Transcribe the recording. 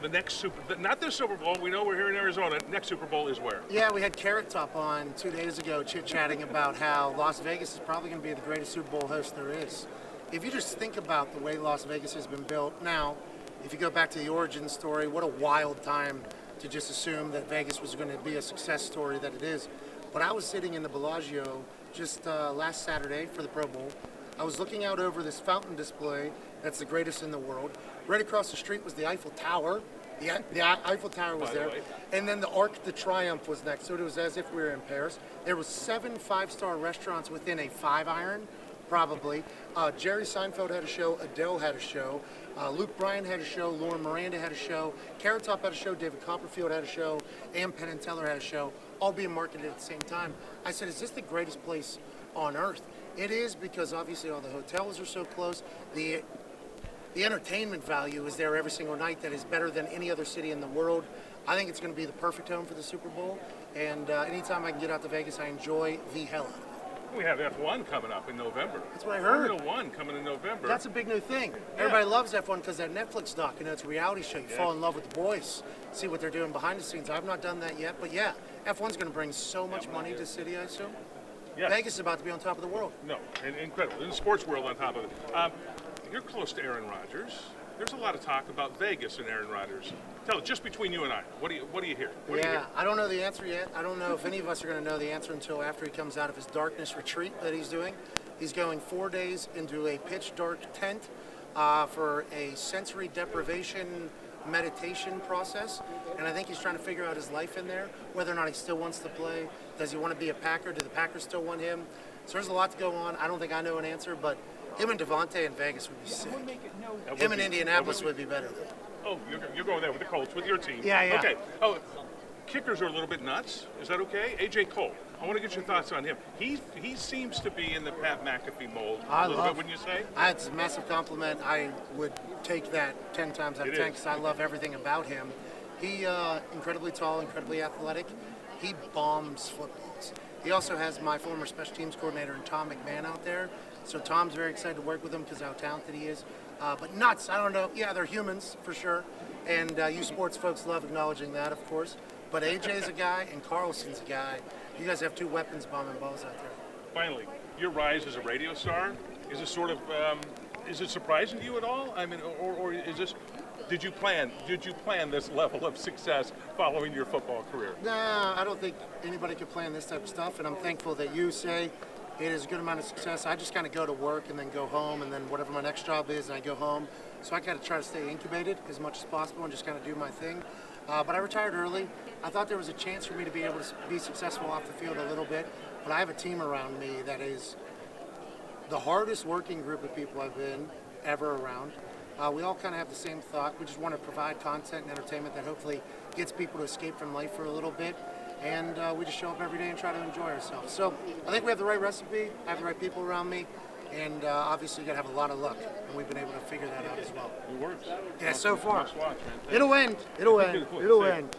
The next not this Super Bowl. We know we're here in Arizona. Next Super Bowl is where? Yeah, we had Carrot Top on 2 days ago chit-chatting about how Las Vegas is probably going to be the greatest Super Bowl host there is. If you just think about the way Las Vegas has been built now, if you go back to the origin story, what a wild time to just assume that Vegas was going to be a success story that it is. But I was sitting in the Bellagio just last Saturday for the Pro Bowl. I was looking out over this fountain display that's the greatest in the world. Right across the street was the Eiffel Tower. The Eiffel Tower was there. And then the Arc de Triomphe was next. So it was as if we were in Paris. There was 7 5-star restaurants within a 5-iron, probably. Jerry Seinfeld had a show. Adele had a show. Luke Bryan had a show. Lauren Miranda had a show. Carrot Top had a show. David Copperfield had a show. And Penn and Teller had a show, all being marketed at the same time. I said, is this the greatest place on earth? It is, because obviously all the hotels are so close. The entertainment value is there every single night that is better than any other city in the world. I think it's going to be the perfect home for the Super Bowl. And anytime I can get out to Vegas, I enjoy the hell out of it. We have F1 coming up in November. That's what I heard. Formula 1 coming in November. That's a big new thing. Yeah. Everybody loves F1 because that Netflix doc, it's a reality show. You fall in love with the boys, see what they're doing behind the scenes. I've not done that yet, but yeah, F1's going to bring so much money to the city, I assume. Yes. Vegas is about to be on top of the world. No, incredible. In the sports world on top of it. You're close to Aaron Rodgers. There's a lot of talk about Vegas and Aaron Rodgers. Tell us, just between you and I, what do you hear? I don't know the answer yet. I don't know if any of us are going to know the answer until after he comes out of his darkness retreat that he's doing. He's going 4 days into a pitch dark tent for a sensory deprivation meditation process, and I think he's trying to figure out his life in there, whether or not he still wants to play. Does he want to be a Packer? Do the Packers still want him? So there's a lot to go on. I don't think I know an answer, but him and Devontae in Vegas would be sick. Him in Indianapolis would be better, though. Oh, you're going there with the Colts, with your team. Yeah. Okay. Oh, kickers are a little bit nuts. Is that okay? AJ Cole. I want to get your thoughts on him. He seems to be in the Pat McAfee mold a little bit, wouldn't you say? It's a massive compliment. I would take that 10 times out of 10 because I love everything about him. He incredibly tall, incredibly athletic. He bombs footballs. He also has my former special teams coordinator, Tom McMahon, out there. So Tom's very excited to work with him because of how talented he is. But nuts, I don't know. Yeah, they're humans for sure. And you sports folks love acknowledging that, of course. But AJ's a guy and Carlson's a guy. You guys have 2 weapons bombing balls out there. Finally, your rise as a radio star, is it sort of, is it surprising to you at all? I mean, or is this, did you plan this level of success following your football career? Nah, I don't think anybody could plan this type of stuff, and I'm thankful that you say it is a good amount of success. I just kind of go to work and then go home, and then whatever my next job is, and I go home. So I kind of try to stay incubated as much as possible and just kind of do my thing. But I retired early. I thought there was a chance for me to be able to be successful off the field a little bit, but I have a team around me that is the hardest working group of people I've been ever around. We all kind of have the same thought. We just want to provide content and entertainment that hopefully gets people to escape from life for a little bit. And we just show up every day and try to enjoy ourselves. So I think we have the right recipe, I have the right people around me, and obviously you got to have a lot of luck. And we've been able to figure that out as well. It works. Yeah, so far. Watch, man. It'll end. It'll end. It'll end.